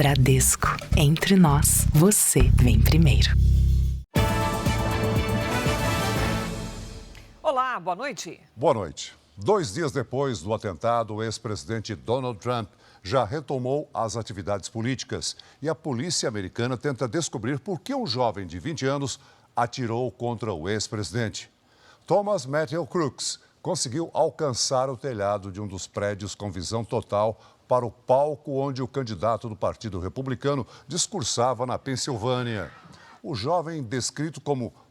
Bradesco. Entre nós, você vem primeiro. Olá, boa noite. Boa noite. 2 dias depois do atentado, o ex-presidente Donald Trump já retomou as atividades políticas e a polícia americana tenta descobrir por que um jovem de 20 anos atirou contra o ex-presidente. Thomas Matthew Crooks conseguiu alcançar o telhado de um dos prédios com visão total para o palco onde o candidato do Partido Republicano discursava na Pensilvânia. O jovem, descrito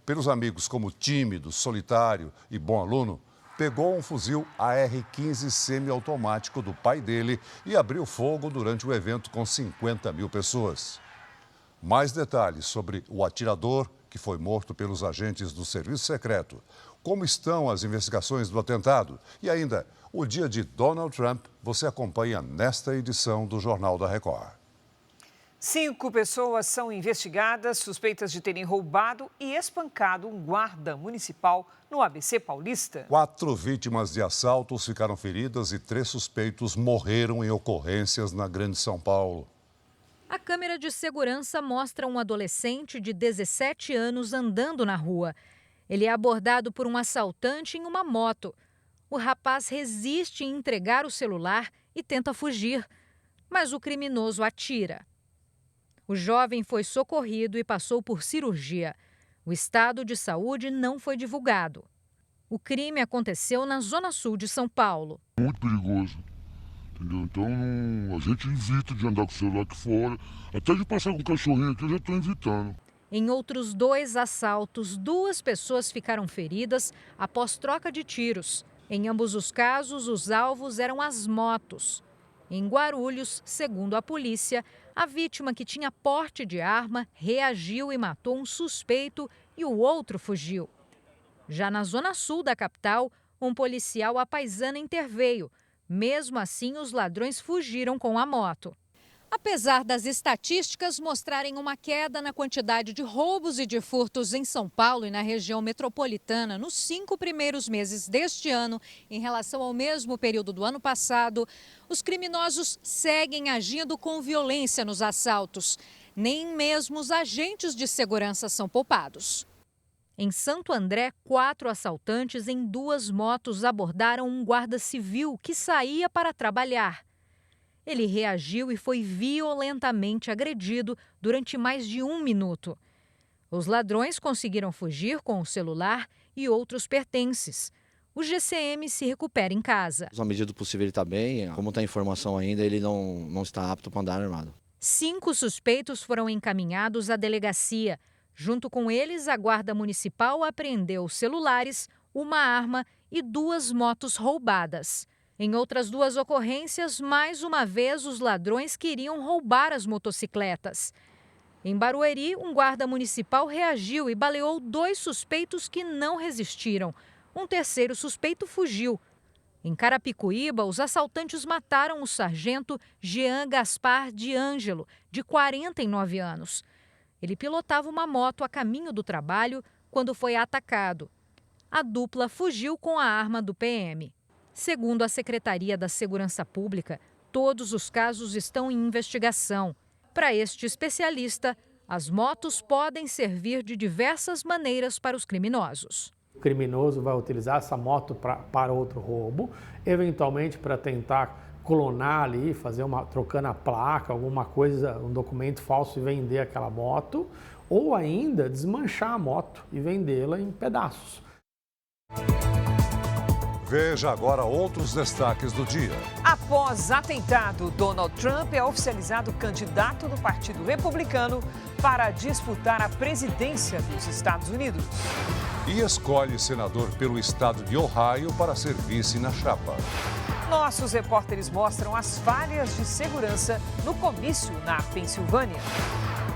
pelos amigos como tímido, solitário e bom aluno, pegou um fuzil AR-15 semiautomático do pai dele e abriu fogo durante o evento com 50 mil pessoas. Mais detalhes sobre o atirador que foi morto pelos agentes do Serviço Secreto, como estão as investigações do atentado e ainda o dia de Donald Trump, você acompanha nesta edição do Jornal da Record. 5 pessoas são investigadas, suspeitas de terem roubado e espancado um guarda municipal no ABC Paulista. 4 vítimas de assaltos ficaram feridas e 3 suspeitos morreram em ocorrências na Grande São Paulo. A câmera de segurança mostra um adolescente de 17 anos andando na rua. Ele é abordado por um assaltante em uma moto. O rapaz resiste em entregar o celular e tenta fugir, mas o criminoso atira. O jovem foi socorrido e passou por cirurgia. O estado de saúde não foi divulgado. O crime aconteceu na Zona Sul de São Paulo. Muito perigoso, entendeu? Então a gente evita de andar com o celular aqui fora. Até de passar com o cachorrinho aqui eu já estou evitando. Em outros 2 assaltos, 2 pessoas ficaram feridas após troca de tiros. Em ambos os casos, os alvos eram as motos. Em Guarulhos, segundo a polícia, a vítima, que tinha porte de arma, reagiu e matou um suspeito e o outro fugiu. Já na Zona Sul da capital, um policial à paisana interveio. Mesmo assim, os ladrões fugiram com a moto. Apesar das estatísticas mostrarem uma queda na quantidade de roubos e de furtos em São Paulo e na região metropolitana nos 5 primeiros meses deste ano, em relação ao mesmo período do ano passado, os criminosos seguem agindo com violência nos assaltos. Nem mesmo os agentes de segurança são poupados. Em Santo André, 4 assaltantes em 2 motos abordaram um guarda civil que saía para trabalhar. Ele reagiu e foi violentamente agredido durante mais de 1 minuto. Os ladrões conseguiram fugir com o celular e outros pertences. O GCM se recupera em casa. À medida do possível ele está bem, como está a informação ainda, ele não está apto para andar armado. 5 suspeitos foram encaminhados à delegacia. Junto com eles, a Guarda Municipal apreendeu celulares, uma arma e 2 motos roubadas. Em outras 2 ocorrências, mais uma vez, os ladrões queriam roubar as motocicletas. Em Barueri, um guarda municipal reagiu e baleou 2 suspeitos que não resistiram. Um terceiro suspeito fugiu. Em Carapicuíba, os assaltantes mataram o sargento Jean Gaspar de Ângelo, de 49 anos. Ele pilotava uma moto a caminho do trabalho quando foi atacado. A dupla fugiu com a arma do PM. Segundo a Secretaria da Segurança Pública, todos os casos estão em investigação. Para este especialista, as motos podem servir de diversas maneiras para os criminosos. O criminoso vai utilizar essa moto para outro roubo, eventualmente para tentar clonar ali, trocando a placa, alguma coisa, um documento falso e vender aquela moto, ou ainda desmanchar a moto e vendê-la em pedaços. Veja agora outros destaques do dia. Após atentado, Donald Trump é oficializado candidato do Partido Republicano para disputar a presidência dos Estados Unidos. E escolhe senador pelo estado de Ohio para ser vice na chapa. Nossos repórteres mostram as falhas de segurança no comício na Pensilvânia.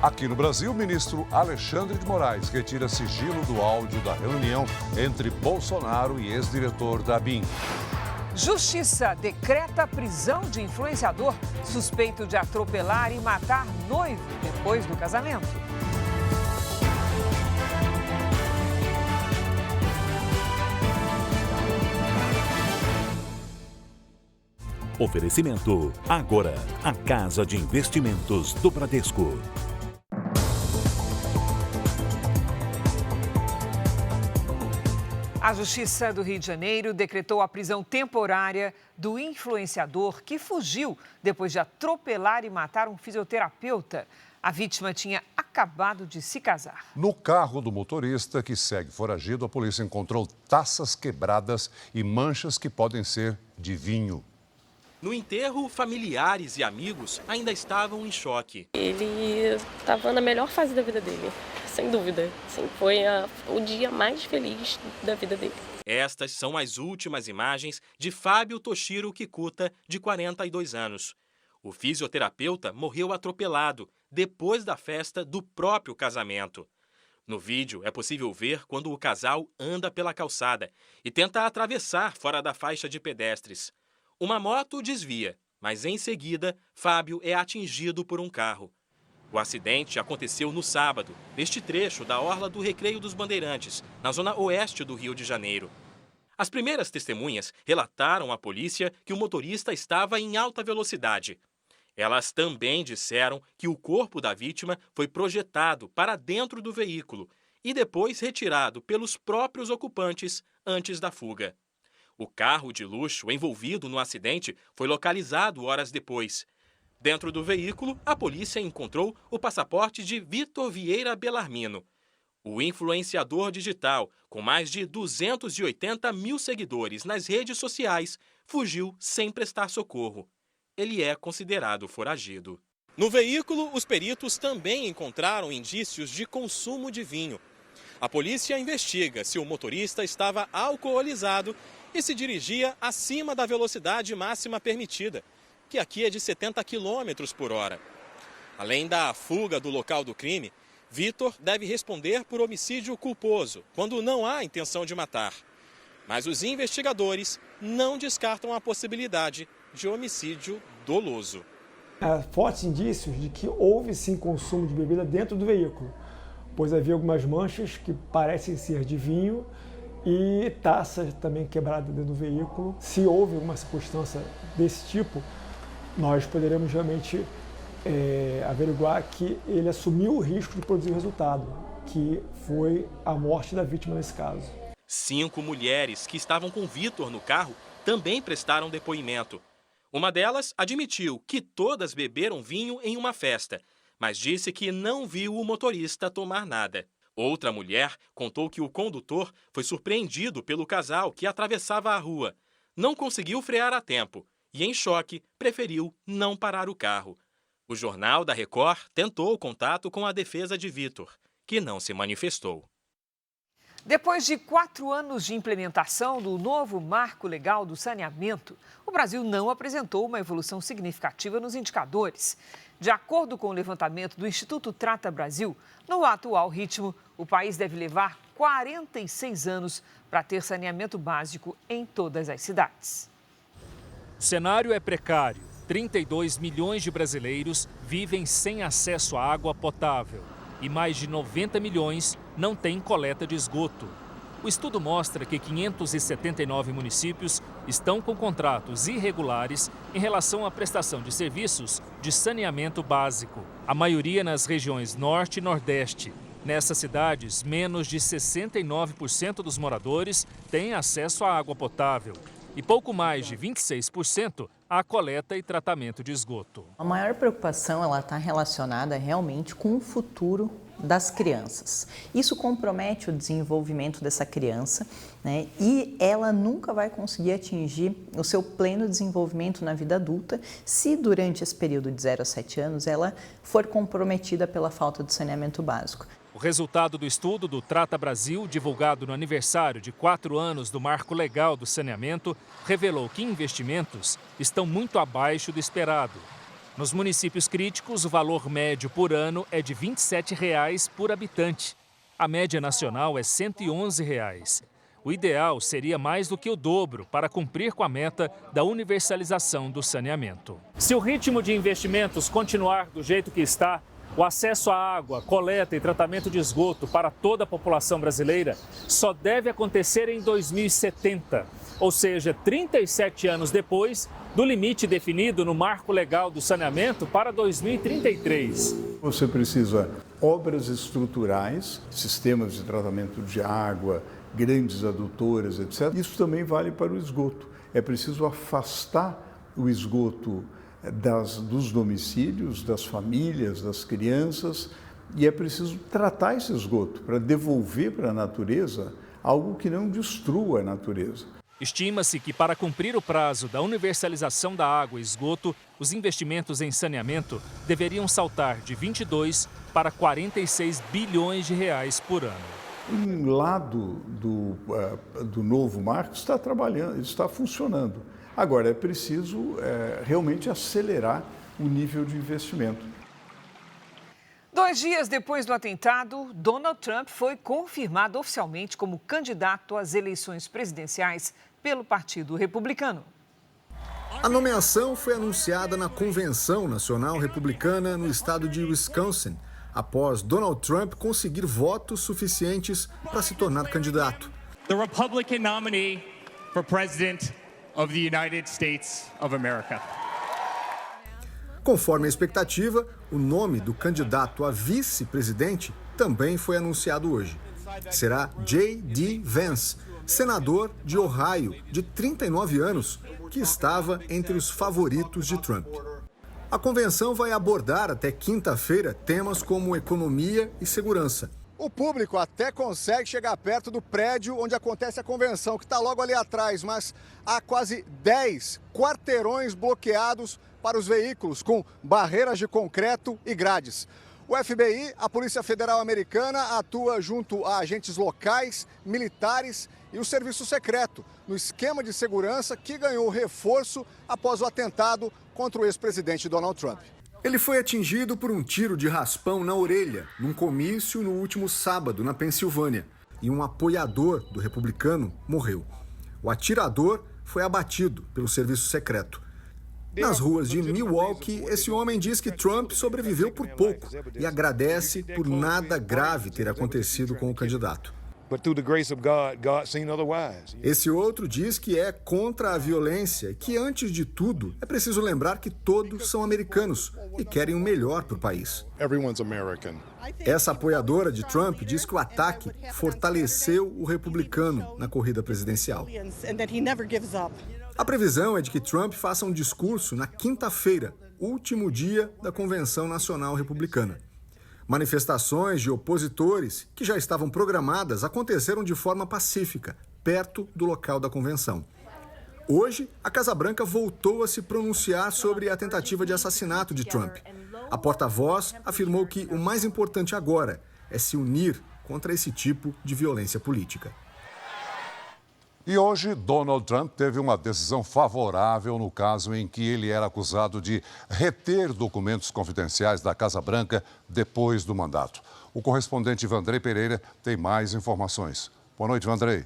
Aqui no Brasil, o ministro Alexandre de Moraes retira sigilo do áudio da reunião entre Bolsonaro e ex-diretor da ABIN. Justiça decreta a prisão de influenciador suspeito de atropelar e matar noivo depois do casamento. Oferecimento. Agora, a Casa de Investimentos do Bradesco. A Justiça do Rio de Janeiro decretou a prisão temporária do influenciador que fugiu depois de atropelar e matar um fisioterapeuta. A vítima tinha acabado de se casar. No carro do motorista, que segue foragido, a polícia encontrou taças quebradas e manchas que podem ser de vinho. No enterro, familiares e amigos ainda estavam em choque. Ele estava na melhor fase da vida dele, sem dúvida. Assim, foi o dia mais feliz da vida dele. Estas são as últimas imagens de Fábio Toshiro Kikuta, de 42 anos. O fisioterapeuta morreu atropelado depois da festa do próprio casamento. No vídeo, é possível ver quando o casal anda pela calçada e tenta atravessar fora da faixa de pedestres. Uma moto desvia, mas em seguida, Fábio é atingido por um carro. O acidente aconteceu no sábado, neste trecho da Orla do Recreio dos Bandeirantes, na zona oeste do Rio de Janeiro. As primeiras testemunhas relataram à polícia que o motorista estava em alta velocidade. Elas também disseram que o corpo da vítima foi projetado para dentro do veículo e depois retirado pelos próprios ocupantes antes da fuga. O carro de luxo envolvido no acidente foi localizado horas depois. Dentro do veículo, a polícia encontrou o passaporte de Vitor Vieira Bellarmino. O influenciador digital, com mais de 280 mil seguidores nas redes sociais, fugiu sem prestar socorro. Ele é considerado foragido. No veículo, os peritos também encontraram indícios de consumo de vinho. A polícia investiga se o motorista estava alcoolizado e se dirigia acima da velocidade máxima permitida, que aqui é de 70 km por hora. Além da fuga do local do crime, Vitor deve responder por homicídio culposo, quando não há intenção de matar. Mas os investigadores não descartam a possibilidade de homicídio doloso. Há fortes indícios de que houve sim consumo de bebida dentro do veículo, pois havia algumas manchas que parecem ser de vinho e taças também quebradas dentro do veículo. Se houve alguma circunstância desse tipo, nós poderemos realmente averiguar que ele assumiu o risco de produzir o resultado, que foi a morte da vítima nesse caso. 5 mulheres que estavam com Vitor no carro também prestaram depoimento. Uma delas admitiu que todas beberam vinho em uma festa, mas disse que não viu o motorista tomar nada. Outra mulher contou que o condutor foi surpreendido pelo casal que atravessava a rua. Não conseguiu frear a tempo e, em choque, preferiu não parar o carro. O Jornal da Record tentou contato com a defesa de Vitor, que não se manifestou. Depois de 4 anos de implementação do novo Marco Legal do Saneamento, o Brasil não apresentou uma evolução significativa nos indicadores. De acordo com o levantamento do Instituto Trata Brasil, no atual ritmo, o país deve levar 46 anos para ter saneamento básico em todas as cidades. O cenário é precário. 32 milhões de brasileiros vivem sem acesso à água potável e mais de 90 milhões não têm coleta de esgoto. O estudo mostra que 579 municípios estão com contratos irregulares em relação à prestação de serviços de saneamento básico. A maioria nas regiões Norte e Nordeste. Nessas cidades, menos de 69% dos moradores têm acesso à água potável e pouco mais de 26% à coleta e tratamento de esgoto. A maior preocupação está relacionada realmente com o futuro das crianças. Isso compromete o desenvolvimento dessa criança, né? E ela nunca vai conseguir atingir o seu pleno desenvolvimento na vida adulta se durante esse período de 0 a 7 anos ela for comprometida pela falta de saneamento básico. O resultado do estudo do Trata Brasil, divulgado no aniversário de 4 anos do Marco Legal do Saneamento, revelou que investimentos estão muito abaixo do esperado. Nos municípios críticos, o valor médio por ano é de R$ 27,00 por habitante. A média nacional é R$ 111,00. O ideal seria mais do que o dobro para cumprir com a meta da universalização do saneamento. Se o ritmo de investimentos continuar do jeito que está, o acesso à água, coleta e tratamento de esgoto para toda a população brasileira só deve acontecer em 2070, ou seja, 37 anos depois do limite definido no Marco Legal do Saneamento para 2033. Você precisa obras estruturais, sistemas de tratamento de água, grandes adutoras, etc. Isso também vale para o esgoto. É preciso afastar o esgoto dos domicílios, das famílias, das crianças, e é preciso tratar esse esgoto para devolver para a natureza algo que não destrua a natureza. Estima-se que, para cumprir o prazo da universalização da água e esgoto, os investimentos em saneamento deveriam saltar de 22 para 46 bilhões de reais por ano. Um lado do novo marco está trabalhando, está funcionando. Agora, é preciso realmente acelerar o nível de investimento. 2 dias depois do atentado, Donald Trump foi confirmado oficialmente como candidato às eleições presidenciais pelo Partido Republicano. A nomeação foi anunciada na Convenção Nacional Republicana no estado de Wisconsin, após Donald Trump conseguir votos suficientes para se tornar candidato. The Republican nominee for President of the United States of America. Conforme a expectativa, o nome do candidato a vice-presidente também foi anunciado hoje. Será J.D. Vance, senador de Ohio, de 39 anos, que estava entre os favoritos de Trump. A convenção vai abordar até quinta-feira temas como economia e segurança. O público até consegue chegar perto do prédio onde acontece a convenção, que está logo ali atrás, mas há quase 10 quarteirões bloqueados para os veículos, com barreiras de concreto e grades. O FBI, a Polícia Federal Americana, atua junto a agentes locais, militares e o Serviço Secreto, no esquema de segurança que ganhou reforço após o atentado contra o ex-presidente Donald Trump. Ele foi atingido por um tiro de raspão na orelha, num comício no último sábado, na Pensilvânia, e um apoiador do republicano morreu. O atirador foi abatido pelo Serviço Secreto. Nas ruas de Milwaukee, esse homem diz que Trump sobreviveu por pouco e agradece por nada grave ter acontecido com o candidato. Esse outro diz que é contra a violência e que, antes de tudo, é preciso lembrar que todos são americanos e querem o melhor para o país. Essa apoiadora de Trump diz que o ataque fortaleceu o republicano na corrida presidencial. A previsão é de que Trump faça um discurso na quinta-feira, último dia da Convenção Nacional Republicana. Manifestações de opositores que já estavam programadas aconteceram de forma pacífica, perto do local da convenção. Hoje, a Casa Branca voltou a se pronunciar sobre a tentativa de assassinato de Trump. A porta-voz afirmou que o mais importante agora é se unir contra esse tipo de violência política. E hoje, Donald Trump teve uma decisão favorável no caso em que ele era acusado de reter documentos confidenciais da Casa Branca depois do mandato. O correspondente Vandrei Pereira tem mais informações. Boa noite, Vandrei.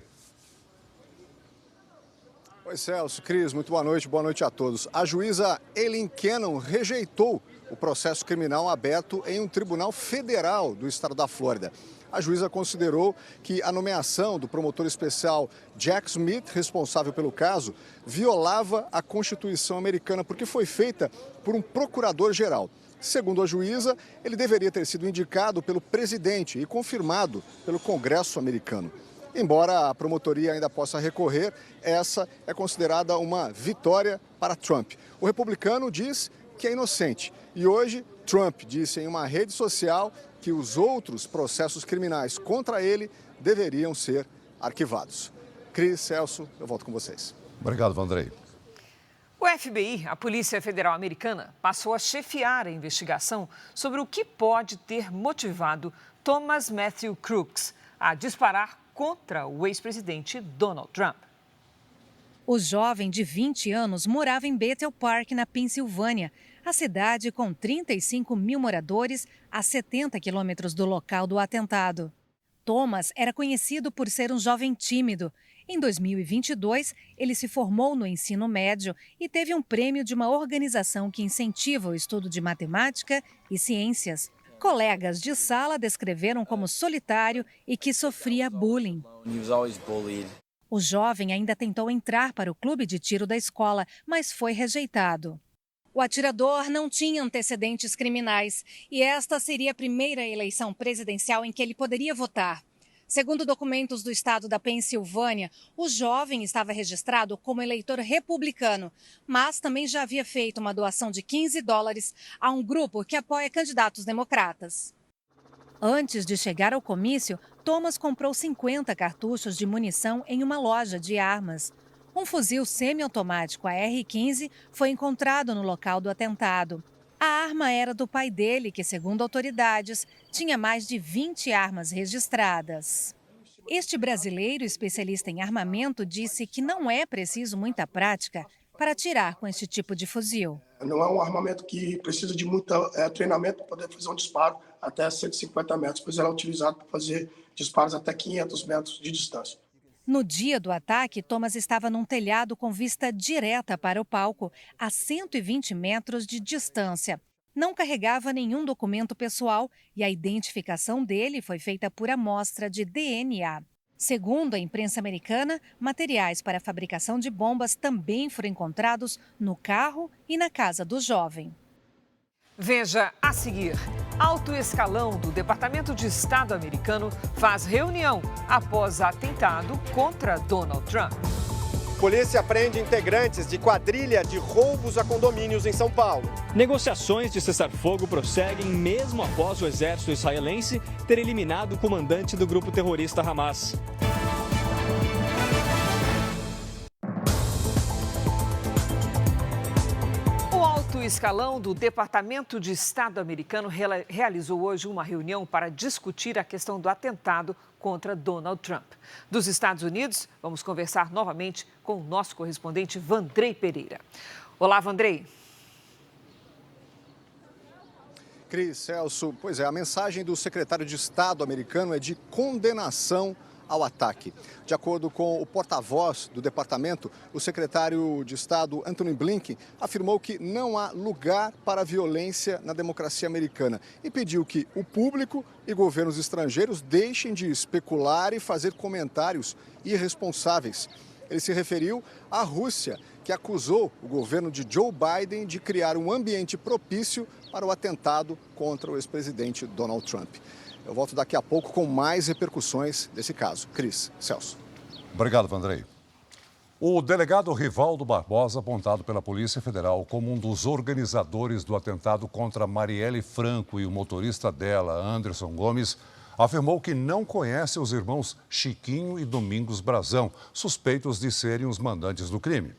Oi, Celso, Cris, muito boa noite a todos. A juíza Eileen Cannon rejeitou o processo criminal aberto em um tribunal federal do estado da Flórida. A juíza considerou que a nomeação do promotor especial Jack Smith, responsável pelo caso, violava a Constituição americana porque foi feita por um procurador-geral. Segundo a juíza, ele deveria ter sido indicado pelo presidente e confirmado pelo Congresso americano. Embora a promotoria ainda possa recorrer, essa é considerada uma vitória para Trump. O republicano diz que é inocente e hoje Trump disse em uma rede social que os outros processos criminais contra ele deveriam ser arquivados. Cris, Celso, eu volto com vocês. Obrigado, Vandrei. O FBI, a Polícia Federal Americana, passou a chefiar a investigação sobre o que pode ter motivado Thomas Matthew Crooks a disparar contra o ex-presidente Donald Trump. O jovem de 20 anos morava em Bethel Park, na Pensilvânia, a cidade com 35 mil moradores a 70 quilômetros do local do atentado. Thomas era conhecido por ser um jovem tímido. Em 2022, ele se formou no ensino médio e teve um prêmio de uma organização que incentiva o estudo de matemática e ciências. Colegas de sala descreveram como solitário e que sofria bullying. O jovem ainda tentou entrar para o clube de tiro da escola, mas foi rejeitado. O atirador não tinha antecedentes criminais e esta seria a primeira eleição presidencial em que ele poderia votar. Segundo documentos do estado da Pensilvânia, o jovem estava registrado como eleitor republicano, mas também já havia feito uma doação de $15 a um grupo que apoia candidatos democratas. Antes de chegar ao comício, Thomas comprou 50 cartuchos de munição em uma loja de armas. Um fuzil semiautomático AR-15 foi encontrado no local do atentado. A arma era do pai dele, que, segundo autoridades, tinha mais de 20 armas registradas. Este brasileiro, especialista em armamento, disse que não é preciso muita prática para atirar com este tipo de fuzil. Não é um armamento que precisa de muito treinamento para poder fazer um disparo até 150 metros, pois ele é utilizado para fazer disparos até 500 metros de distância. No dia do ataque, Thomas estava num telhado com vista direta para o palco, a 120 metros de distância. Não carregava nenhum documento pessoal e a identificação dele foi feita por amostra de DNA. Segundo a imprensa americana, materiais para a fabricação de bombas também foram encontrados no carro e na casa do jovem. Veja a seguir. Alto escalão do Departamento de Estado americano faz reunião após atentado contra Donald Trump. Polícia prende integrantes de quadrilha de roubos a condomínios em São Paulo. Negociações de cessar-fogo prosseguem mesmo após o exército israelense ter eliminado o comandante do grupo terrorista Hamas. O escalão do Departamento de Estado americano realizou hoje uma reunião para discutir a questão do atentado contra Donald Trump. Dos Estados Unidos, vamos conversar novamente com o nosso correspondente Vandrei Pereira. Olá, Vandrei. Cris, Celso, pois é, a mensagem do secretário de Estado americano é de condenação ao ataque. De acordo com o porta-voz do departamento, o secretário de Estado Antony Blinken afirmou que não há lugar para a violência na democracia americana e pediu que o público e governos estrangeiros deixem de especular e fazer comentários irresponsáveis. Ele se referiu à Rússia, que acusou o governo de Joe Biden de criar um ambiente propício para o atentado contra o ex-presidente Donald Trump. Eu volto daqui a pouco com mais repercussões desse caso. Cris, Celso. Obrigado, Vandrei. O delegado Rivaldo Barbosa, apontado pela Polícia Federal como um dos organizadores do atentado contra Marielle Franco e o motorista dela, Anderson Gomes, afirmou que não conhece os irmãos Chiquinho e Domingos Brazão, suspeitos de serem os mandantes do crime.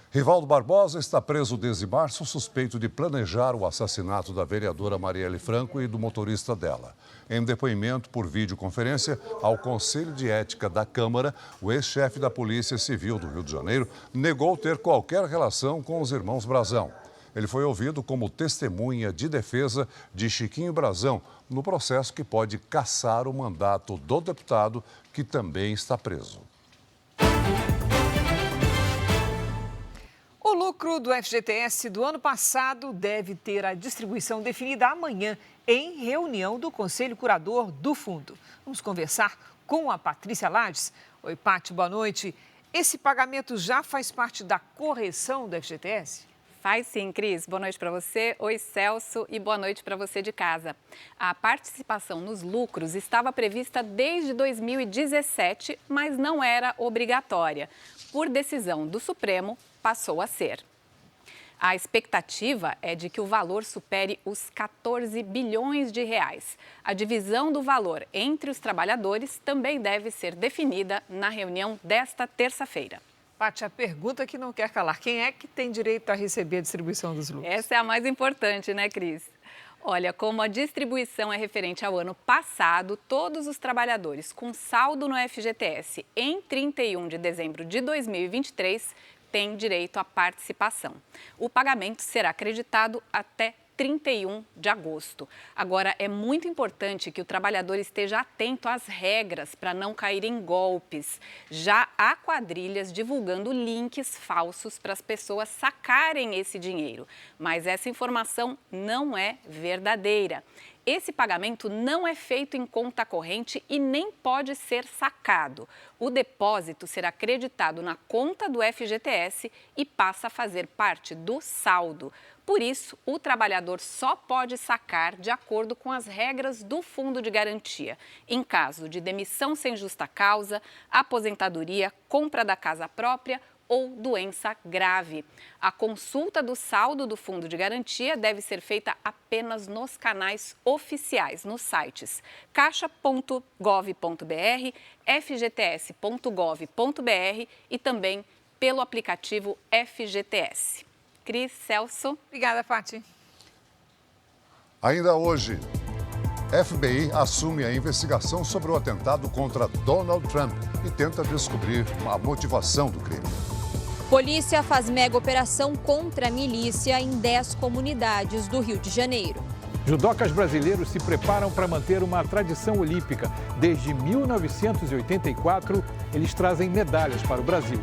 Rivaldo Barbosa está preso desde março, suspeito de planejar o assassinato da vereadora Marielle Franco e do motorista dela. Em depoimento por videoconferência ao Conselho de Ética da Câmara, o ex-chefe da Polícia Civil do Rio de Janeiro negou ter qualquer relação com os irmãos Brazão. Ele foi ouvido como testemunha de defesa de Chiquinho Brazão no processo que pode cassar o mandato do deputado, que também está preso. O lucro do FGTS do ano passado deve ter a distribuição definida amanhã em reunião do Conselho Curador do Fundo. Vamos conversar com a Patrícia Lades. Oi, Pati, boa noite. Esse pagamento já faz parte da correção do FGTS? Faz sim, Cris. Boa noite para você. Oi, Celso, e boa noite para você de casa. A participação nos lucros estava prevista desde 2017, mas não era obrigatória. Por decisão do Supremo, passou a ser. A expectativa é de que o valor supere os 14 bilhões de reais. A divisão do valor entre os trabalhadores também deve ser definida na reunião desta terça-feira. Paty, a pergunta que não quer calar: quem é que tem direito a receber a distribuição dos lucros? Essa é a mais importante, né, Cris? Olha, como a distribuição é referente ao ano passado, todos os trabalhadores com saldo no FGTS em 31 de dezembro de 2023 têm direito à participação. O pagamento será acreditado até 31 de agosto. Agora, é muito importante que o trabalhador esteja atento às regras para não cair em golpes. Já há quadrilhas divulgando links falsos para as pessoas sacarem esse dinheiro, mas essa informação não é verdadeira. Esse pagamento não é feito em conta corrente e nem pode ser sacado. O depósito será creditado na conta do FGTS e passa a fazer parte do saldo. Por isso, o trabalhador só pode sacar de acordo com as regras do Fundo de Garantia, em caso de demissão sem justa causa, aposentadoria, compra da casa própria ou doença grave. A consulta do saldo do Fundo de Garantia deve ser feita apenas nos canais oficiais, nos sites caixa.gov.br, fgts.gov.br e também pelo aplicativo FGTS. Cris, Celso. Obrigada, Fati. Ainda hoje, FBI assume a investigação sobre o atentado contra Donald Trump e tenta descobrir a motivação do crime. Polícia faz mega operação contra a milícia em 10 comunidades do Rio de Janeiro. Judocas brasileiros se preparam para manter uma tradição olímpica. Desde 1984, eles trazem medalhas para o Brasil.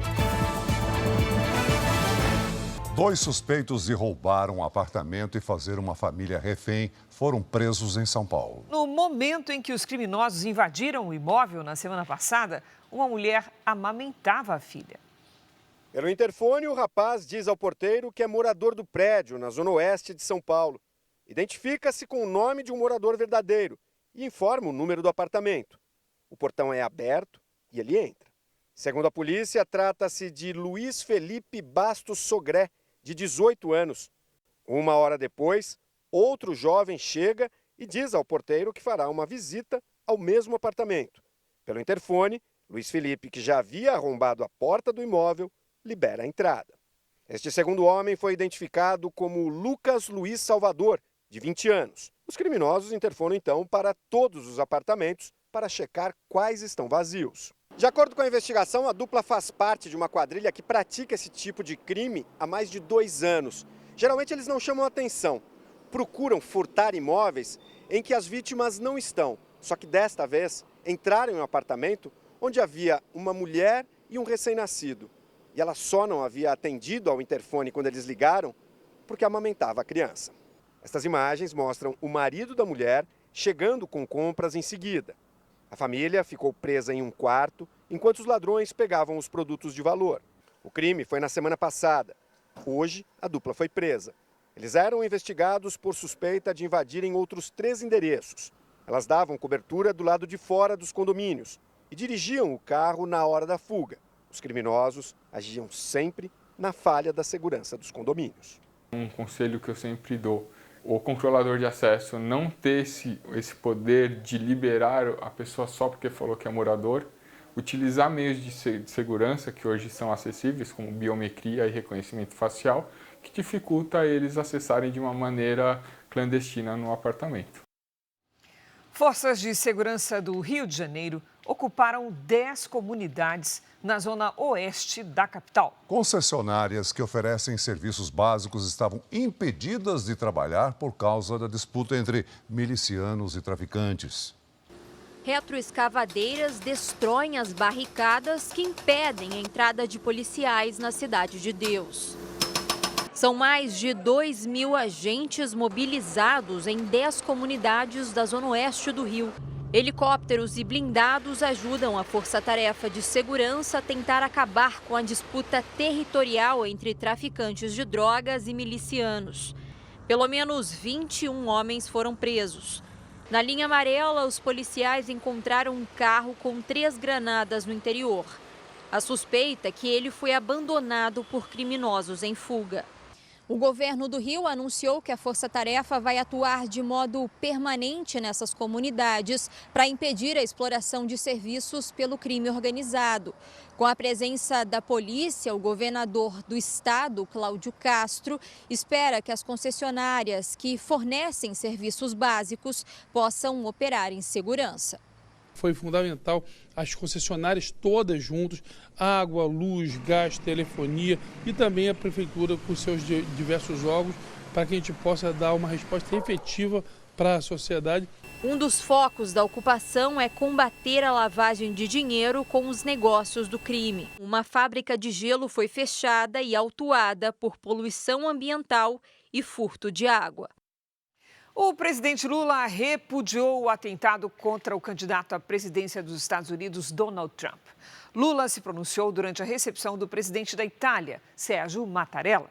2 suspeitos de roubar um apartamento e fazer uma família refém foram presos em São Paulo. No momento em que os criminosos invadiram o imóvel na semana passada, uma mulher amamentava a filha. Pelo interfone, o rapaz diz ao porteiro que é morador do prédio, na zona oeste de São Paulo. Identifica-se com o nome de um morador verdadeiro e informa o número do apartamento. O portão é aberto e ele entra. Segundo a polícia, trata-se de Luiz Felipe Bastos Sogré, de 18 anos. 1 hora depois, outro jovem chega e diz ao porteiro que fará uma visita ao mesmo apartamento. Pelo interfone, Luiz Felipe, que já havia arrombado a porta do imóvel, libera a entrada. Este segundo homem foi identificado como Lucas Luiz Salvador, de 20 anos. Os criminosos interfonam então para todos os apartamentos para checar quais estão vazios. De acordo com a investigação, a dupla faz parte de uma quadrilha que pratica esse tipo de crime há mais de 2 anos. Geralmente eles não chamam atenção, procuram furtar imóveis em que as vítimas não estão. Só que desta vez entraram em um apartamento onde havia uma mulher e um recém-nascido. E ela só não havia atendido ao interfone quando eles ligaram porque amamentava a criança. Estas imagens mostram o marido da mulher chegando com compras em seguida. A família ficou presa em um quarto enquanto os ladrões pegavam os produtos de valor. O crime foi na semana passada. Hoje, a dupla foi presa. Eles eram investigados por suspeita de invadirem outros 3 endereços. Elas davam cobertura do lado de fora dos condomínios e dirigiam o carro na hora da fuga. Os criminosos agiam sempre na falha da segurança dos condomínios. Um conselho que eu sempre dou: o controlador de acesso não ter esse poder de liberar a pessoa só porque falou que é morador, utilizar meios de segurança que hoje são acessíveis, como biometria e reconhecimento facial, que dificulta eles acessarem de uma maneira clandestina no apartamento. Forças de segurança do Rio de Janeiro ocuparam 10 comunidades na zona oeste da capital. Concessionárias que oferecem serviços básicos estavam impedidas de trabalhar por causa da disputa entre milicianos e traficantes. Retroescavadeiras destroem as barricadas que impedem a entrada de policiais na Cidade de Deus. São mais de 2.000 agentes mobilizados em 10 comunidades da zona oeste do Rio. Helicópteros e blindados ajudam a Força-Tarefa de Segurança a tentar acabar com a disputa territorial entre traficantes de drogas e milicianos. Pelo menos 21 homens foram presos. Na linha amarela, os policiais encontraram um carro com 3 granadas no interior. A suspeita é que ele foi abandonado por criminosos em fuga. O governo do Rio anunciou que a Força-Tarefa vai atuar de modo permanente nessas comunidades para impedir a exploração de serviços pelo crime organizado. Com a presença da polícia, o governador do estado, Cláudio Castro, espera que as concessionárias que fornecem serviços básicos possam operar em segurança. Foi fundamental as concessionárias todas juntas, água, luz, gás, telefonia e também a prefeitura com seus diversos órgãos para que a gente possa dar uma resposta efetiva para a sociedade. Um dos focos da ocupação é combater a lavagem de dinheiro com os negócios do crime. Uma fábrica de gelo foi fechada e autuada por poluição ambiental e furto de água. O presidente Lula repudiou o atentado contra o candidato à presidência dos Estados Unidos, Donald Trump. Lula se pronunciou durante a recepção do presidente da Itália, Sérgio Mattarella.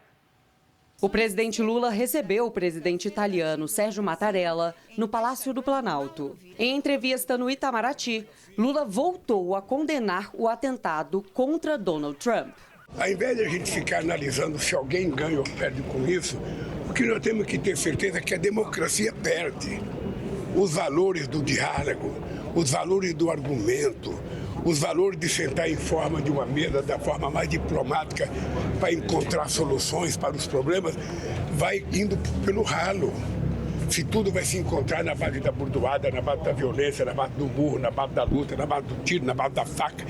O presidente Lula recebeu o presidente italiano Sérgio Mattarella no Palácio do Planalto. Em entrevista no Itamaraty, Lula voltou a condenar o atentado contra Donald Trump. Ao invés de a gente ficar analisando se alguém ganha ou perde com isso, o que nós temos que ter certeza é que a democracia perde. Os valores do diálogo, os valores do argumento, os valores de sentar em forma de uma mesa da forma mais diplomática para encontrar soluções para os problemas, vai indo pelo ralo. Se tudo vai se encontrar na base da burdoada, na base da violência, na base do burro, na base da luta, na base do tiro, na base da faca,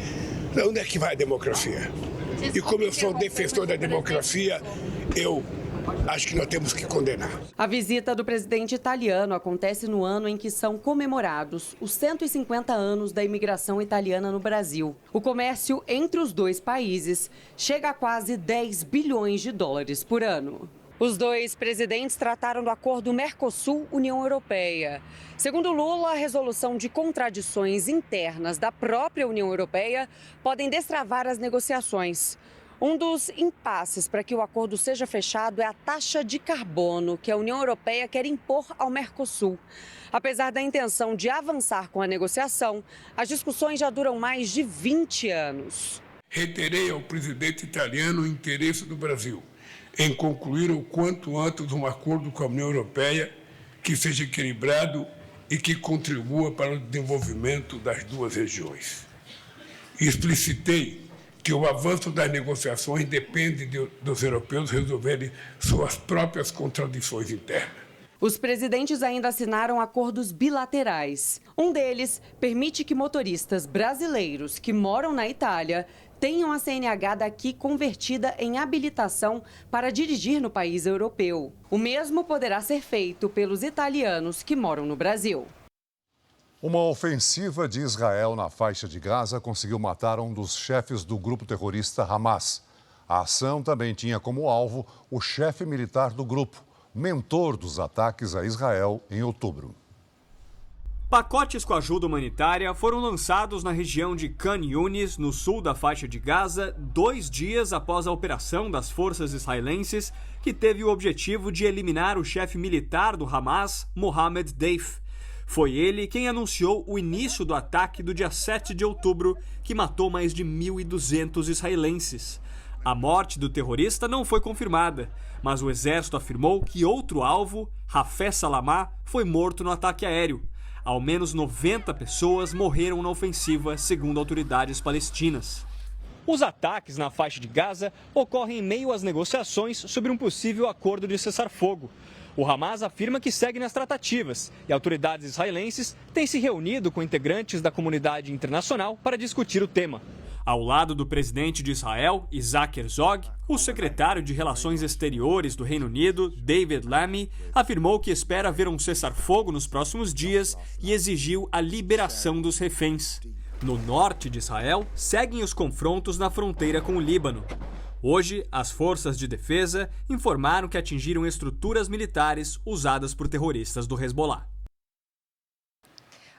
onde é que vai a democracia? E como eu sou defensor da democracia, eu acho que nós temos que condenar. A visita do presidente italiano acontece no ano em que são comemorados os 150 anos da imigração italiana no Brasil. O comércio entre os dois países chega a quase 10 bilhões de dólares por ano. Os dois presidentes trataram do acordo Mercosul-União Europeia. Segundo Lula, a resolução de contradições internas da própria União Europeia podem destravar as negociações. Um dos impasses para que o acordo seja fechado é a taxa de carbono que a União Europeia quer impor ao Mercosul. Apesar da intenção de avançar com a negociação, as discussões já duram mais de 20 anos. Reiterei ao presidente italiano o interesse do Brasil em concluir o quanto antes um acordo com a União Europeia que seja equilibrado e que contribua para o desenvolvimento das duas regiões. Explicitei que o avanço das negociações depende dos europeus resolverem suas próprias contradições internas. Os presidentes ainda assinaram acordos bilaterais. Um deles permite que motoristas brasileiros que moram na Itália tenham a CNH daqui convertida em habilitação para dirigir no país europeu. O mesmo poderá ser feito pelos italianos que moram no Brasil. Uma ofensiva de Israel na faixa de Gaza conseguiu matar um dos chefes do grupo terrorista Hamas. A ação também tinha como alvo o chefe militar do grupo, mentor dos ataques a Israel em outubro. Pacotes com ajuda humanitária foram lançados na região de Khan Yunis, no sul da faixa de Gaza, 2 dias após a operação das forças israelenses, que teve o objetivo de eliminar o chefe militar do Hamas, Mohammed Deif. Foi ele quem anunciou o início do ataque do dia 7 de outubro, que matou mais de 1.200 israelenses. A morte do terrorista não foi confirmada, mas o exército afirmou que outro alvo, Hafez Salamah, foi morto no ataque aéreo. Ao menos 90 pessoas morreram na ofensiva, segundo autoridades palestinas. Os ataques na faixa de Gaza ocorrem em meio às negociações sobre um possível acordo de cessar-fogo. O Hamas afirma que segue nas tratativas e autoridades israelenses têm se reunido com integrantes da comunidade internacional para discutir o tema. Ao lado do presidente de Israel, Isaac Herzog, o secretário de Relações Exteriores do Reino Unido, David Lammy, afirmou que espera ver um cessar-fogo nos próximos dias e exigiu a liberação dos reféns. No norte de Israel, seguem os confrontos na fronteira com o Líbano. Hoje, as forças de defesa informaram que atingiram estruturas militares usadas por terroristas do Hezbollah.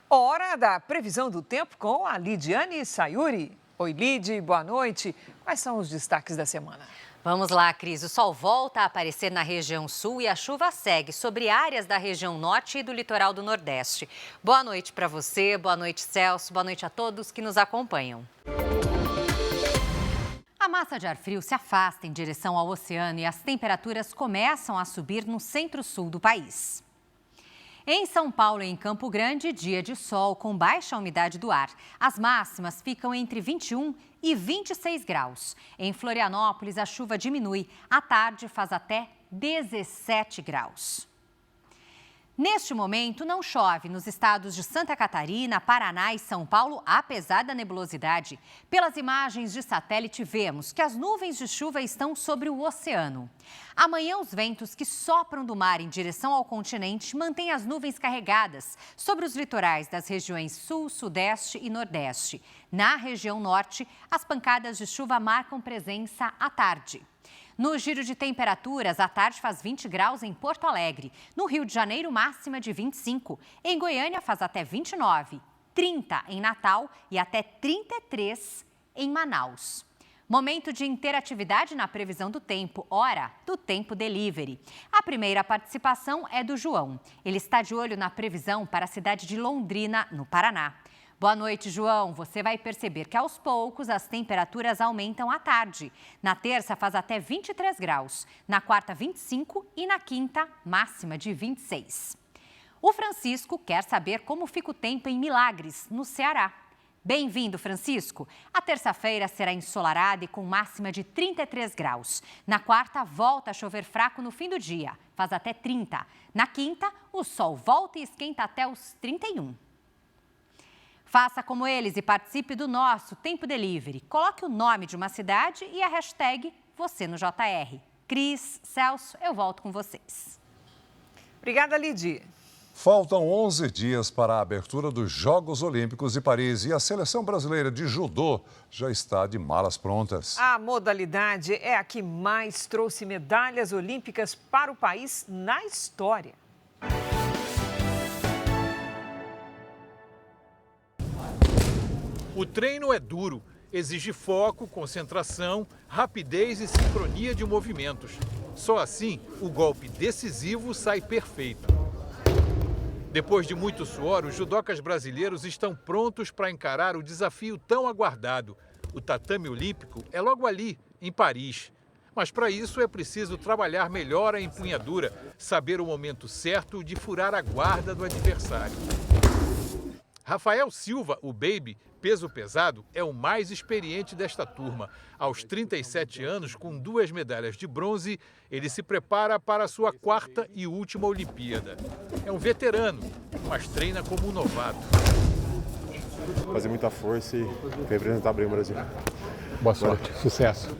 Hora da previsão do tempo com a Lidiane Sayuri. Oi, Lid, boa noite. Quais são os destaques da semana? Vamos lá, Cris. O sol volta a aparecer na região sul e a chuva segue sobre áreas da região norte e do litoral do Nordeste. Boa noite para você, boa noite, Celso, boa noite a todos que nos acompanham. A massa de ar frio se afasta em direção ao oceano e as temperaturas começam a subir no centro-sul do país. Em São Paulo e em Campo Grande, dia de sol com baixa umidade do ar. As máximas ficam entre 21 e 26 graus. Em Florianópolis, a chuva diminui. À tarde, faz até 17 graus. Neste momento, não chove nos estados de Santa Catarina, Paraná e São Paulo, apesar da nebulosidade. Pelas imagens de satélite, vemos que as nuvens de chuva estão sobre o oceano. Amanhã, os ventos que sopram do mar em direção ao continente mantêm as nuvens carregadas sobre os litorais das regiões sul, sudeste e nordeste. Na região norte, as pancadas de chuva marcam presença à tarde. No giro de temperaturas, à tarde faz 20 graus em Porto Alegre. No Rio de Janeiro, máxima de 25. Em Goiânia, faz até 29. 30 em Natal e até 33 em Manaus. Momento de interatividade na previsão do tempo, hora do Tempo Delivery. A primeira participação é do João. Ele está de olho na previsão para a cidade de Londrina, no Paraná. Boa noite, João. Você vai perceber que aos poucos as temperaturas aumentam à tarde. Na terça faz até 23 graus, na quarta 25 e na quinta máxima de 26. O Francisco quer saber como fica o tempo em Milagres, no Ceará. Bem-vindo, Francisco. A terça-feira será ensolarada e com máxima de 33 graus. Na quarta, volta a chover fraco no fim do dia, faz até 30. Na quinta, o sol volta e esquenta até os 31. Faça como eles e participe do nosso Tempo Delivery. Coloque o nome de uma cidade e a hashtag você no JR. Cris, Celso, eu volto com vocês. Obrigada, Lidy. Faltam 11 dias para a abertura dos Jogos Olímpicos de Paris e a seleção brasileira de judô já está de malas prontas. A modalidade é a que mais trouxe medalhas olímpicas para o país na história. O treino é duro, exige foco, concentração, rapidez e sincronia de movimentos. Só assim, o golpe decisivo sai perfeito. Depois de muito suor, os judocas brasileiros estão prontos para encarar o desafio tão aguardado. O tatame olímpico é logo ali, em Paris. Mas para isso é preciso trabalhar melhor a empunhadura, saber o momento certo de furar a guarda do adversário. Rafael Silva, o Baby, peso pesado, é o mais experiente desta turma. Aos 37 anos, com 2 medalhas de bronze, ele se prepara para a sua 4ª e última Olimpíada. É um veterano, mas treina como um novato. Fazer muita força e representar bem o Brasil. Boa sorte, sucesso.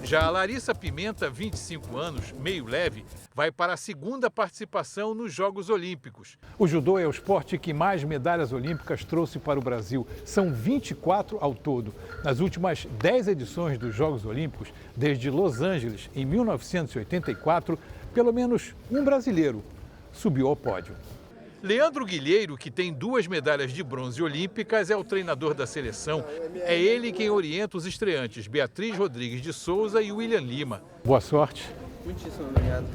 Já a Larissa Pimenta, 25 anos, meio leve, vai para a 2ª participação nos Jogos Olímpicos. O judô é o esporte que mais medalhas olímpicas trouxe para o Brasil. São 24 ao todo. Nas últimas 10 edições dos Jogos Olímpicos, desde Los Angeles, em 1984, pelo menos um brasileiro subiu ao pódio. Leandro Guilheiro, que tem 2 medalhas de bronze olímpicas, é o treinador da seleção. É ele quem orienta os estreantes Beatriz Rodrigues de Souza e William Lima. Boa sorte. Muitíssimo obrigado.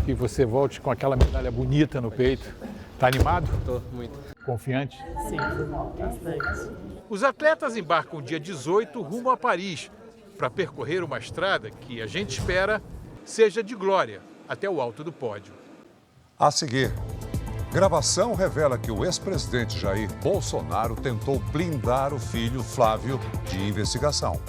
Que você volte com aquela medalha bonita no peito. Tá animado? Tô, muito. Confiante? Sim, bastante. Os atletas embarcam dia 18 rumo a Paris, para percorrer uma estrada que a gente espera seja de glória até o alto do pódio. A seguir, gravação revela que o ex-presidente Jair Bolsonaro tentou blindar o filho Flávio de investigação.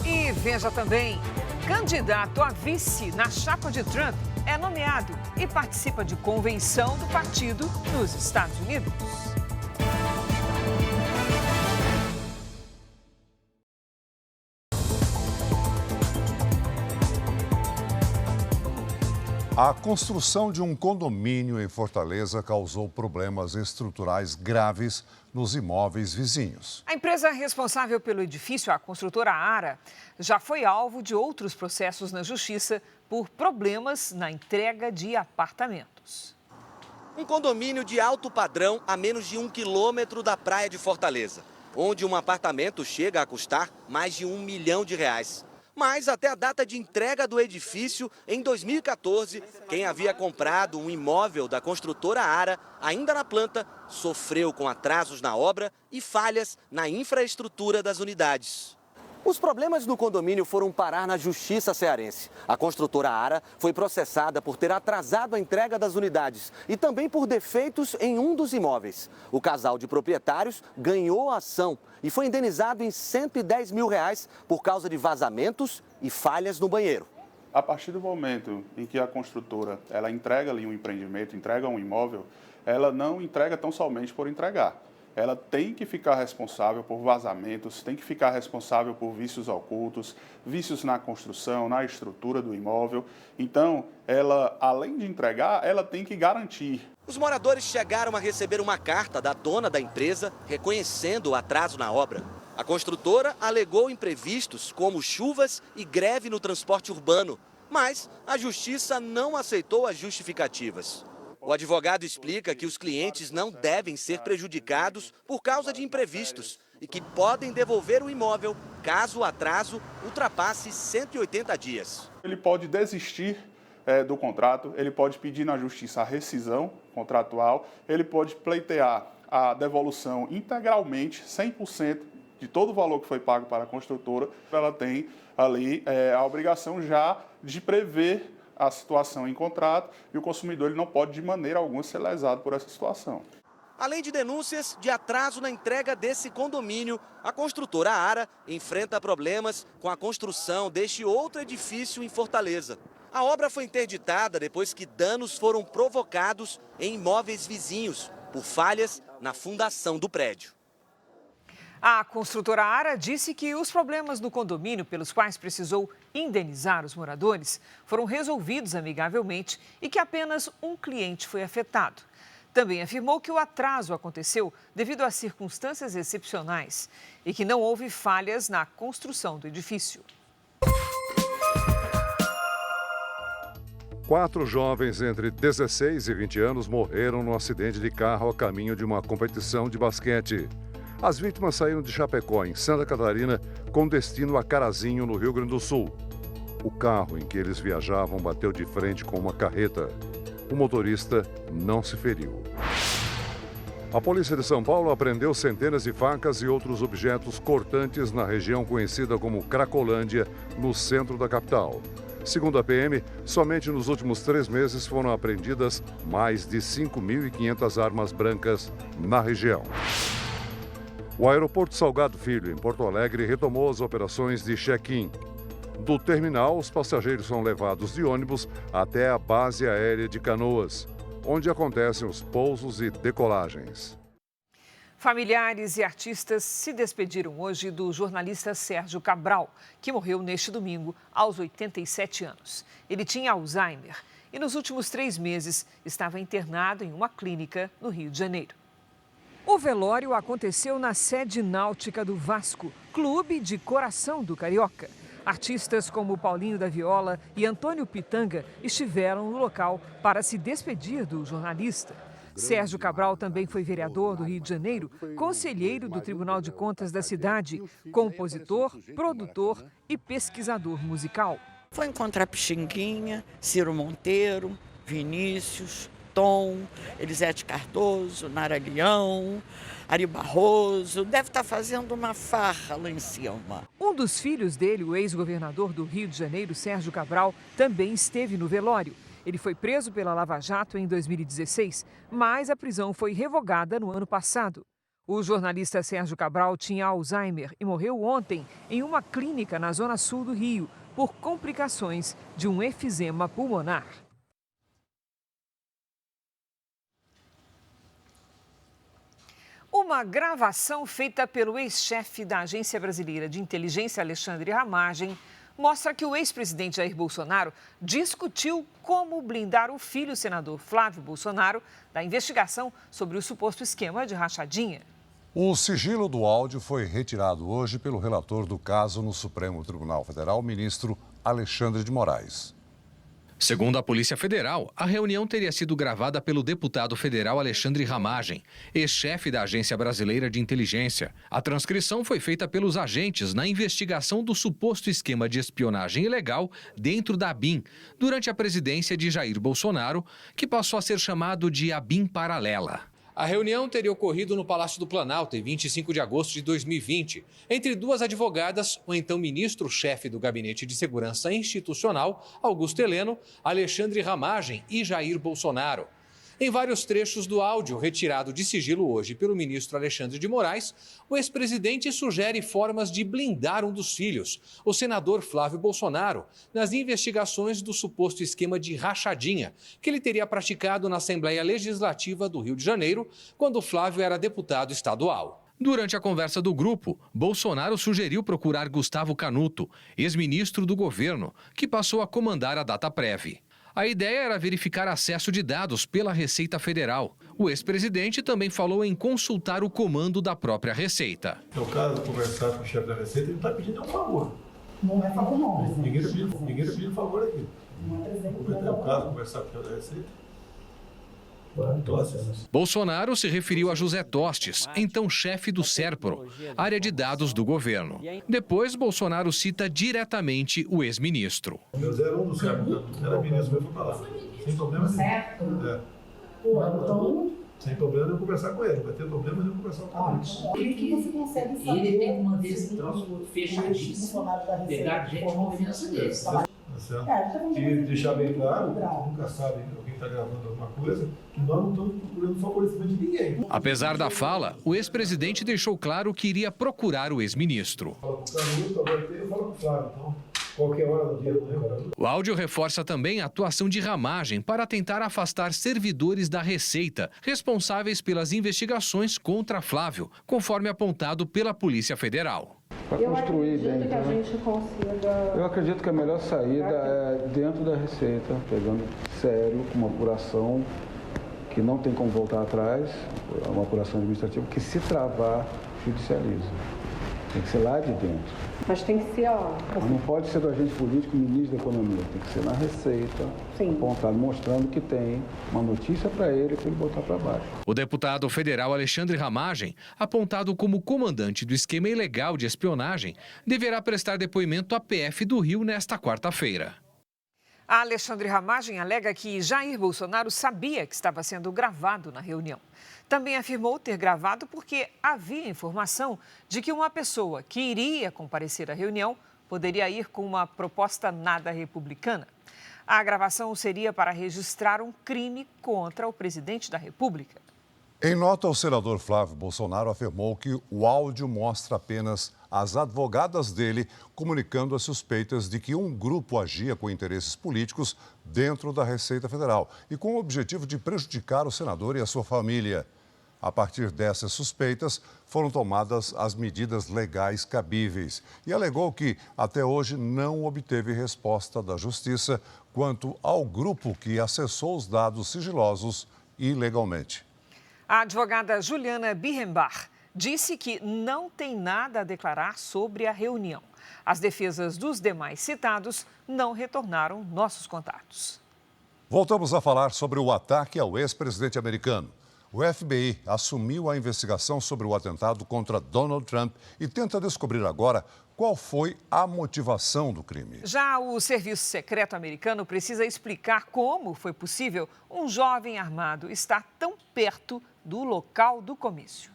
E veja também, candidato a vice na chapa de Trump é nomeado e participa de convenção do partido nos Estados Unidos. A construção de um condomínio em Fortaleza causou problemas estruturais graves nos imóveis vizinhos. A empresa responsável pelo edifício, a construtora Ara, já foi alvo de outros processos na justiça por problemas na entrega de apartamentos. Um condomínio de alto padrão a menos de 1 quilômetro da praia de Fortaleza, onde um apartamento chega a custar mais de R$1 milhão. Mas até a data de entrega do edifício, em 2014, quem havia comprado um imóvel da construtora Ara, ainda na planta, sofreu com atrasos na obra e falhas na infraestrutura das unidades. Os problemas no condomínio foram parar na Justiça Cearense. A construtora Ara foi processada por ter atrasado a entrega das unidades e também por defeitos em um dos imóveis. O casal de proprietários ganhou a ação e foi indenizado em R$110 mil por causa de vazamentos e falhas no banheiro. A partir do momento em que a construtora ela entrega ali um empreendimento, entrega um imóvel, ela não entrega tão somente por entregar. Ela tem que ficar responsável por vazamentos, tem que ficar responsável por vícios ocultos, vícios na construção, na estrutura do imóvel. Então, ela, além de entregar, ela tem que garantir. Os moradores chegaram a receber uma carta da dona da empresa reconhecendo o atraso na obra. A construtora alegou imprevistos como chuvas e greve no transporte urbano. Mas a justiça não aceitou as justificativas. O advogado explica que os clientes não devem ser prejudicados por causa de imprevistos e que podem devolver o imóvel caso o atraso ultrapasse 180 dias. Ele pode desistir do contrato, ele pode pedir na justiça a rescisão contratual, ele pode pleitear a devolução integralmente, 100% de todo o valor que foi pago para a construtora. Ela tem ali a obrigação já de prever a situação em contrato e o consumidor ele não pode de maneira alguma ser lesado por essa situação. Além de denúncias de atraso na entrega desse condomínio, a construtora Ara enfrenta problemas com a construção deste outro edifício em Fortaleza. A obra foi interditada depois que danos foram provocados em imóveis vizinhos por falhas na fundação do prédio. A construtora Ara disse que os problemas do condomínio pelos quais precisou indenizar os moradores foram resolvidos amigavelmente e que apenas um cliente foi afetado. Também afirmou que o atraso aconteceu devido a circunstâncias excepcionais e que não houve falhas na construção do edifício. 4 jovens entre 16 e 20 anos morreram num acidente de carro a caminho de uma competição de basquete. As vítimas saíram de Chapecó, em Santa Catarina, com destino a Carazinho, no Rio Grande do Sul. O carro em que eles viajavam bateu de frente com uma carreta. O motorista não se feriu. A polícia de São Paulo apreendeu centenas de facas e outros objetos cortantes na região conhecida como Cracolândia, no centro da capital. Segundo a PM, somente nos últimos 3 meses foram apreendidas mais de 5.500 armas brancas na região. O aeroporto Salgado Filho, em Porto Alegre, retomou as operações de check-in. Do terminal, os passageiros são levados de ônibus até a base aérea de Canoas, onde acontecem os pousos e decolagens. Familiares e artistas se despediram hoje do jornalista Sérgio Cabral, que morreu neste domingo, aos 87 anos. Ele tinha Alzheimer e, nos últimos 3 meses, estava internado em uma clínica no Rio de Janeiro. O velório aconteceu na sede náutica do Vasco, clube de coração do Carioca. Artistas como Paulinho da Viola e Antônio Pitanga estiveram no local para se despedir do jornalista. Sérgio Cabral também foi vereador do Rio de Janeiro, conselheiro do Tribunal de Contas da cidade, compositor, produtor e pesquisador musical. Foi encontrar Pixinguinha, Ciro Monteiro, Vinícius, Tom, Elisete Cardoso, Nara Leão, Ari Barroso. Deve estar fazendo uma farra lá em cima. Um dos filhos dele, o ex-governador do Rio de Janeiro, Sérgio Cabral, também esteve no velório. Ele foi preso pela Lava Jato em 2016, mas a prisão foi revogada no ano passado. O jornalista Sérgio Cabral tinha Alzheimer e morreu ontem em uma clínica na zona sul do Rio por complicações de um efizema pulmonar. Uma gravação feita pelo ex-chefe da Agência Brasileira de Inteligência, Alexandre Ramagem, mostra que o ex-presidente Jair Bolsonaro discutiu como blindar o filho senador Flávio Bolsonaro da investigação sobre o suposto esquema de rachadinha. O sigilo do áudio foi retirado hoje pelo relator do caso no Supremo Tribunal Federal, ministro Alexandre de Moraes. Segundo a Polícia Federal, a reunião teria sido gravada pelo deputado federal Alexandre Ramagem, ex-chefe da Agência Brasileira de Inteligência. A transcrição foi feita pelos agentes na investigação do suposto esquema de espionagem ilegal dentro da ABIN, durante a presidência de Jair Bolsonaro, que passou a ser chamado de ABIN Paralela. A reunião teria ocorrido no Palácio do Planalto em 25 de agosto de 2020, entre 2 advogadas, o então ministro-chefe do Gabinete de Segurança Institucional, Augusto Heleno, Alexandre Ramagem e Jair Bolsonaro. Em vários trechos do áudio retirado de sigilo hoje pelo ministro Alexandre de Moraes, o ex-presidente sugere formas de blindar um dos filhos, o senador Flávio Bolsonaro, nas investigações do suposto esquema de rachadinha que ele teria praticado na Assembleia Legislativa do Rio de Janeiro, quando Flávio era deputado estadual. Durante a conversa do grupo, Bolsonaro sugeriu procurar Gustavo Canuto, ex-ministro do governo, que passou a comandar a Dataprev. A ideia era verificar acesso de dados pela Receita Federal. O ex-presidente também falou em consultar o comando da própria Receita. No caso, conversar com o chefe da Receita, ele está pedindo um favor. Não é favor não. Ninguém está pedindo favor aqui. Não é presidente. O caso conversar com a Receita. Bolsonaro se referiu a José Tostes, então chefe do SERPRO, área de dados do governo. Depois, Bolsonaro cita diretamente o ex-ministro. Eu 01 do SERPRO, era ministro, mas foi para lá. Sem problema nenhum. Certo. Então, sem problema de eu conversar com ele. Vai ter problema de eu conversar com ele. O que você consegue saber? Ele tem que manter esse troço fechadíssimo. Pegar gente com confiança dele. E deixar bem claro, nunca sabe alguém está gravando alguma coisa, que nós não estamos procurando favorecimento de ninguém. Apesar da fala, o ex-presidente deixou claro que iria procurar o ex-ministro. Fala com o Canuto, agora eu falo com o Flávio, então qualquer hora do dia não lembra. O áudio reforça também a atuação de Ramagem para tentar afastar servidores da Receita, responsáveis pelas investigações contra Flávio, conforme apontado pela Polícia Federal. Eu acredito bem, que a gente consiga... Eu acredito que a melhor saída é dentro da Receita, pegando sério, com uma apuração que não tem como voltar atrás, uma apuração administrativa que, se travar, judicializa. Tem que ser lá de dentro. Mas tem que ser, Não pode ser do agente político, ministro da Economia. Tem que ser na Receita, apontado, mostrando que tem uma notícia para ele botar para baixo. O deputado federal Alexandre Ramagem, apontado como comandante do esquema ilegal de espionagem, deverá prestar depoimento à PF do Rio nesta quarta-feira. Alexandre Ramagem alega que Jair Bolsonaro sabia que estava sendo gravado na reunião. Também afirmou ter gravado porque havia informação de que uma pessoa que iria comparecer à reunião poderia ir com uma proposta nada republicana. A gravação seria para registrar um crime contra o presidente da República. Em nota, o senador Flávio Bolsonaro afirmou que o áudio mostra apenas as advogadas dele comunicando as suspeitas de que um grupo agia com interesses políticos dentro da Receita Federal e com o objetivo de prejudicar o senador e a sua família. A partir dessas suspeitas, foram tomadas as medidas legais cabíveis e alegou que, até hoje, não obteve resposta da Justiça quanto ao grupo que acessou os dados sigilosos ilegalmente. A advogada Juliana Birrenbach disse que não tem nada a declarar sobre a reunião. As defesas dos demais citados não retornaram nossos contatos. Voltamos a falar sobre o ataque ao ex-presidente americano. O FBI assumiu a investigação sobre o atentado contra Donald Trump e tenta descobrir agora qual foi a motivação do crime. Já o Serviço Secreto americano precisa explicar como foi possível um jovem armado estar tão perto do local do comício.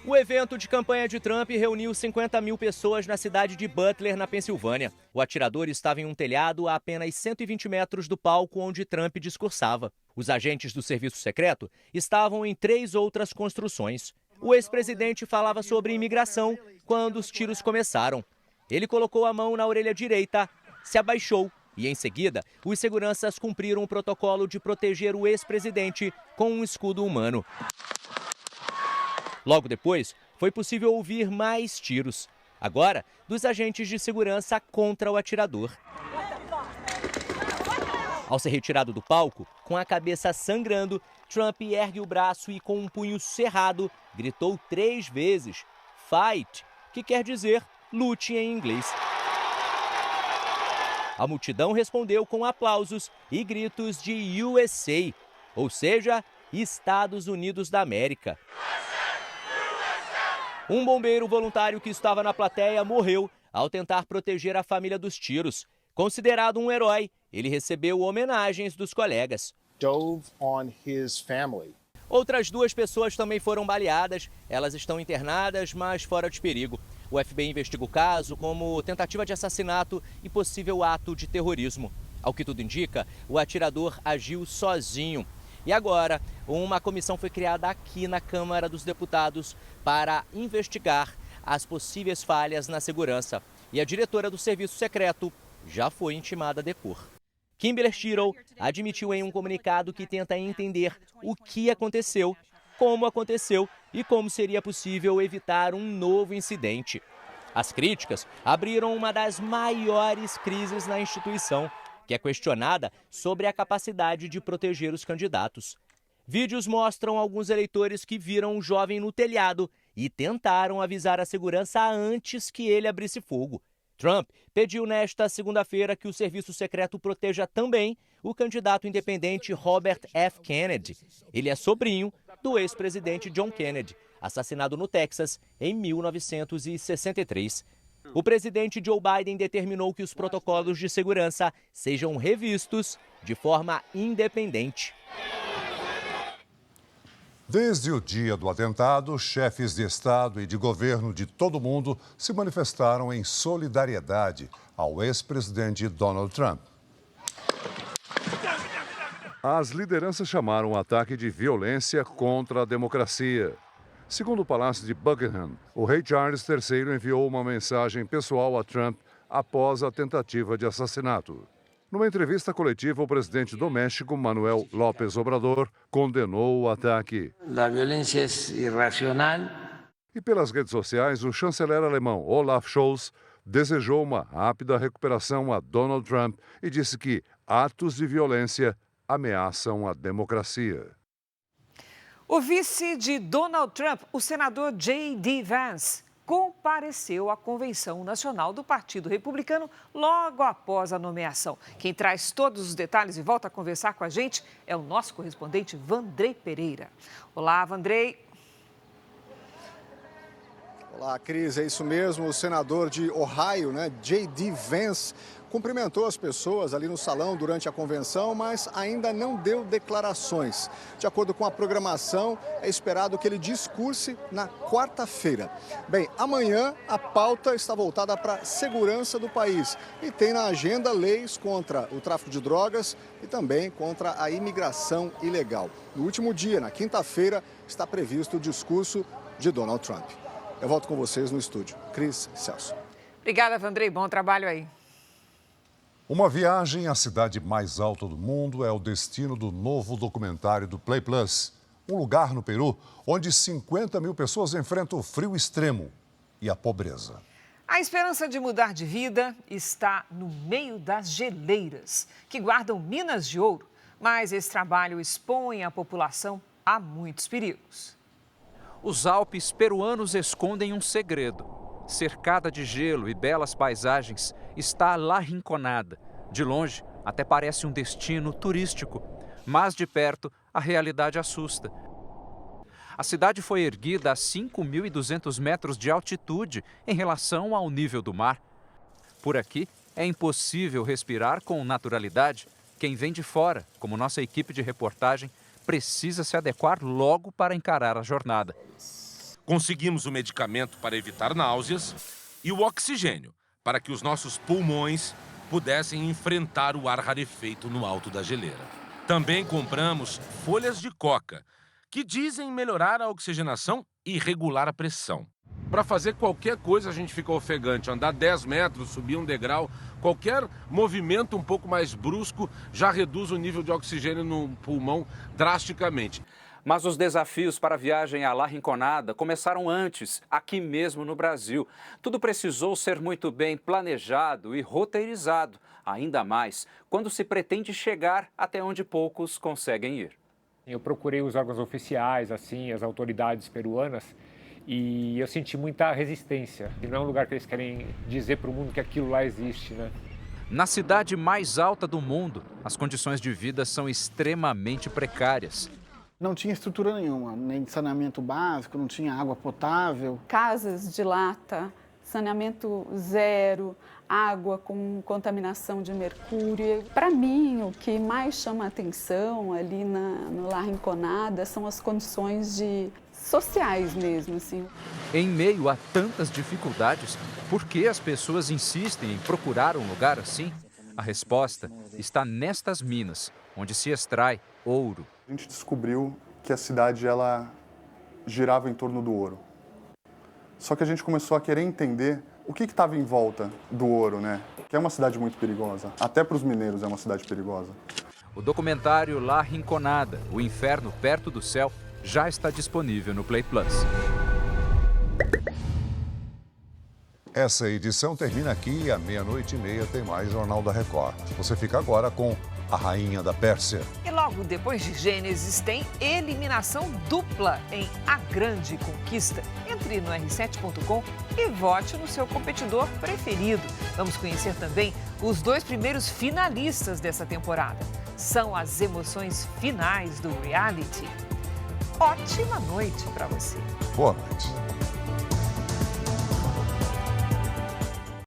O evento de campanha de Trump reuniu 50 mil pessoas na cidade de Butler, na Pensilvânia. O atirador estava em um telhado a apenas 120 metros do palco onde Trump discursava. Os agentes do serviço secreto estavam em 3 outras construções. O ex-presidente falava sobre imigração quando os tiros começaram. Ele colocou a mão na orelha direita, se abaixou e, em seguida, os seguranças cumpriram o protocolo de proteger o ex-presidente com um escudo humano. Logo depois, foi possível ouvir mais tiros, agora dos agentes de segurança contra o atirador. Ao ser retirado do palco, com a cabeça sangrando, Trump ergue o braço e, com um punho cerrado, gritou 3 vezes "Fight", que quer dizer lute em inglês. A multidão respondeu com aplausos e gritos de USA, ou seja, Estados Unidos da América. Um bombeiro voluntário que estava na plateia morreu ao tentar proteger a família dos tiros. Considerado um herói, ele recebeu homenagens dos colegas. Dove on his family. Outras 2 pessoas também foram baleadas. Elas estão internadas, mas fora de perigo. O FBI investiga o caso como tentativa de assassinato e possível ato de terrorismo. Ao que tudo indica, o atirador agiu sozinho. E agora, uma comissão foi criada aqui na Câmara dos Deputados para investigar as possíveis falhas na segurança. E a diretora do Serviço Secreto já foi intimada a depor. Kimberly Shiro admitiu em um comunicado que tenta entender o que aconteceu, como aconteceu e como seria possível evitar um novo incidente. As críticas abriram uma das maiores crises na instituição, que é questionada sobre a capacidade de proteger os candidatos. Vídeos mostram alguns eleitores que viram um jovem no telhado e tentaram avisar a segurança antes que ele abrisse fogo. Trump pediu nesta segunda-feira que o serviço secreto proteja também o candidato independente Robert F. Kennedy. Ele é sobrinho do ex-presidente John Kennedy, assassinado no Texas em 1963. O presidente Joe Biden determinou que os protocolos de segurança sejam revistos de forma independente. Desde o dia do atentado, chefes de Estado e de governo de todo o mundo se manifestaram em solidariedade ao ex-presidente Donald Trump. As lideranças chamaram o ataque de violência contra a democracia. Segundo o Palácio de Buckingham, o rei Charles III enviou uma mensagem pessoal a Trump após a tentativa de assassinato. Numa entrevista coletiva, o presidente do México, Manuel López Obrador, condenou o ataque. A violência é irracional. E pelas redes sociais, o chanceler alemão Olaf Scholz desejou uma rápida recuperação a Donald Trump e disse que atos de violência ameaçam a democracia. O vice de Donald Trump, o senador J.D. Vance, compareceu à Convenção Nacional do Partido Republicano logo após a nomeação. Quem traz todos os detalhes e volta a conversar com a gente é o nosso correspondente Vandrei Pereira. Olá, Vandrei. Olá, Cris, é isso mesmo. O senador de Ohio, J.D. Vance, cumprimentou as pessoas ali no salão durante a convenção, mas ainda não deu declarações. De acordo com a programação, é esperado que ele discurse na quarta-feira. Bem, amanhã a pauta está voltada para a segurança do país e tem na agenda leis contra o tráfico de drogas e também contra a imigração ilegal. No último dia, na quinta-feira, está previsto o discurso de Donald Trump. Eu volto com vocês no estúdio. Cris, Celso. Obrigada, Vandrei. Bom trabalho aí. Uma viagem à cidade mais alta do mundo é o destino do novo documentário do Play Plus. Um lugar no Peru onde 50 mil pessoas enfrentam o frio extremo e a pobreza. A esperança de mudar de vida está no meio das geleiras, que guardam minas de ouro. Mas esse trabalho expõe a população a muitos perigos. Os Alpes peruanos escondem um segredo. Cercada de gelo e belas paisagens, está La Rinconada. De longe, até parece um destino turístico, mas de perto, a realidade assusta. A cidade foi erguida a 5.200 metros de altitude em relação ao nível do mar. Por aqui, é impossível respirar com naturalidade. Quem vem de fora, como nossa equipe de reportagem, precisa se adequar logo para encarar a jornada. Conseguimos o medicamento para evitar náuseas e o oxigênio para que os nossos pulmões pudessem enfrentar o ar rarefeito no alto da geleira. Também compramos folhas de coca, que dizem melhorar a oxigenação e regular a pressão. Para fazer qualquer coisa a gente fica ofegante, andar 10 metros, subir um degrau, qualquer movimento um pouco mais brusco já reduz o nível de oxigênio no pulmão drasticamente. Mas os desafios para a viagem a La Rinconada começaram antes, aqui mesmo no Brasil. Tudo precisou ser muito bem planejado e roteirizado, ainda mais quando se pretende chegar até onde poucos conseguem ir. Eu procurei os órgãos oficiais, assim, as autoridades peruanas, e eu senti muita resistência. E não é um lugar que eles querem dizer para o mundo que aquilo lá existe, né? Na cidade mais alta do mundo, as condições de vida são extremamente precárias. Não tinha estrutura nenhuma, nem saneamento básico, não tinha água potável. Casas de lata, saneamento zero, água com contaminação de mercúrio. Para mim, o que mais chama a atenção ali no La Rinconada são as condições sociais mesmo, assim. Em meio a tantas dificuldades, por que as pessoas insistem em procurar um lugar assim? A resposta está nestas minas, onde se extrai ouro. A gente descobriu que a cidade ela girava em torno do ouro. Só que a gente começou a querer entender o que estava em volta do ouro, né? Que é uma cidade muito perigosa. Até para os mineiros é uma cidade perigosa. O documentário La Rinconada, o inferno perto do céu, já está disponível no Play Plus. Essa edição termina aqui e à 00:30 tem mais Jornal da Record. Você fica agora com a rainha da Pérsia. E logo depois de Gênesis tem eliminação dupla em A Grande Conquista. Entre no r7.com e vote no seu competidor preferido. Vamos conhecer também os 2 primeiros finalistas dessa temporada. São as emoções finais do reality. Ótima noite para você. Boa noite.